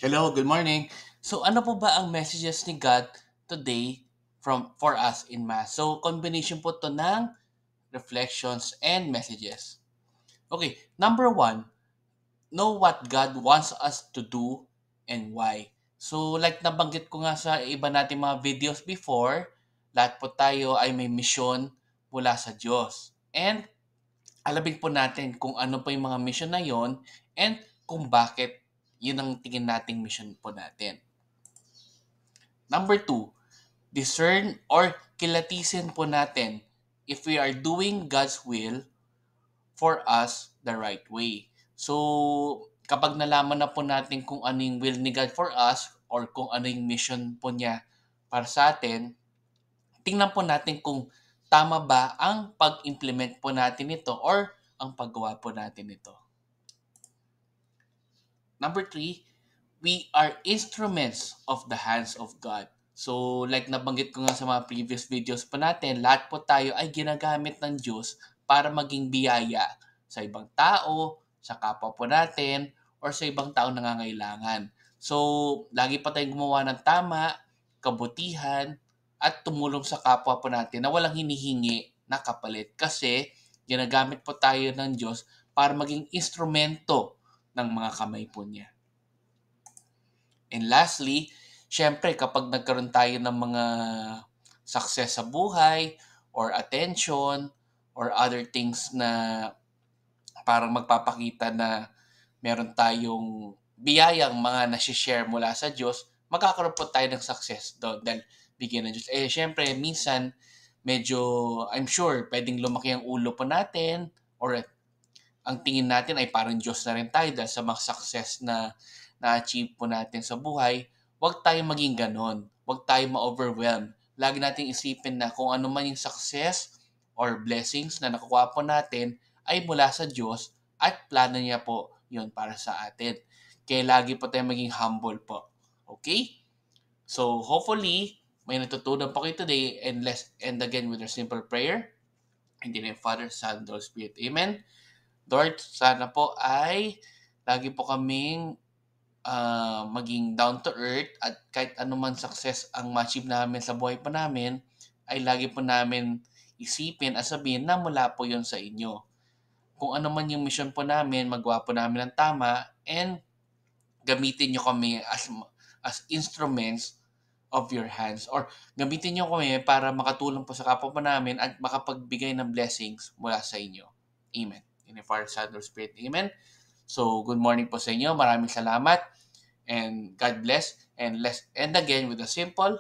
Hello, good morning. So ano po ba ang messages ni God today for us in Mass? So combination po to ng reflections and messages. Okay, number one, know what God wants us to do and why. So like nabanggit ko nga sa iba nating mga videos before, lahat po tayo ay may mission mula sa Diyos. And alamin po natin kung ano po yung mga mission na yon and kung bakit yun ang tingin nating mission po natin. Number two, discern or kilatisin po natin if we are doing God's will for us the right way. So, kapag nalaman na po natin kung ano yung will ni God for us or kung ano yung mission po niya para sa atin, tingnan po natin kung tama ba ang pag-implement po natin ito or ang paggawa po natin ito. Number three, we are instruments of the hands of God. So, like nabanggit ko nga sa mga previous videos pa natin, lahat po tayo ay ginagamit ng Diyos para maging biyaya sa ibang tao, sa kapwa po natin, or sa ibang tao nangangailangan. So, lagi pa tayong gumawa ng tama, kabutihan, at tumulong sa kapwa po natin na walang hinihingi na kapalit. Kasi, ginagamit po tayo ng Diyos para maging instrumento ng mga kamay po niya. And lastly, syempre kapag nagkaroon tayo ng mga success sa buhay or attention or other things na parang magpapakita na meron tayong biyayang mga nasi-share mula sa Diyos, magkakaroon po tayo ng success doon dahil bigyan ng Diyos. Eh, syempre, minsan, medyo, I'm sure, pwedeng lumaki ang ulo po natin or ang tingin natin ay parang Diyos na rin tayo dahil sa mga success na na-achieve po natin sa buhay, huwag tayong maging ganon. Huwag tayong ma-overwhelm. Lagi nating isipin na kung ano man yung success or blessings na nakukuha po natin ay mula sa Diyos at plano niya po yun para sa atin. Kaya lagi po tayong maging humble po. Okay? So hopefully, may natutunan po kayo today and let's end again with a simple prayer. In the name of Father, Son, and Holy Spirit. Amen. Lord, sana po ay lagi po kaming maging down to earth at kahit anuman success ang ma-achieve namin sa buhay pa namin, ay lagi po namin isipin at sabihin na mula po yon sa inyo. Kung ano man yung mission po namin, magawa po namin ng tama and gamitin nyo kami as instruments of your hands or gamitin nyo kami para makatulong po sa kapwa po namin at makapagbigay ng blessings mula sa inyo. Amen. In the Father, Son, and Spirit. Amen. So, good morning po sa inyo. Maraming salamat. And God bless. And let's end again with a simple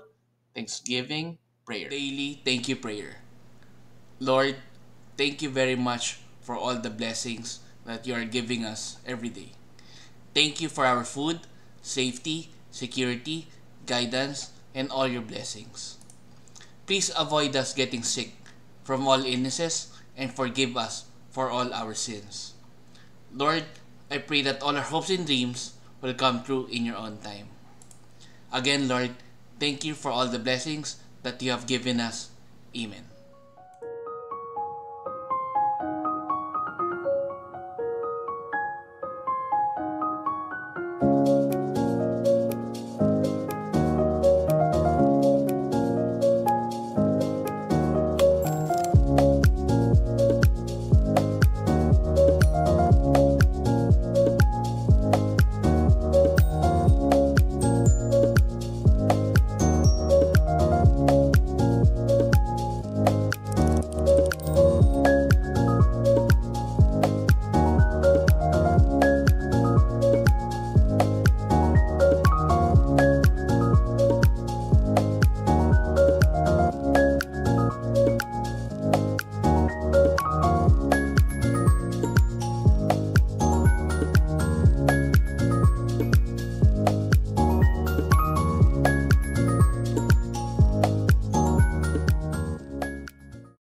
Thanksgiving prayer. Daily thank you prayer. Lord, thank you very much for all the blessings that you are giving us every day. Thank you for our food, safety, security, guidance, and all your blessings. Please avoid us getting sick from all illnesses and forgive us for all our sins. Lord, I pray that all our hopes and dreams will come true in your own time. Again, Lord, thank you for all the blessings that you have given us. Amen.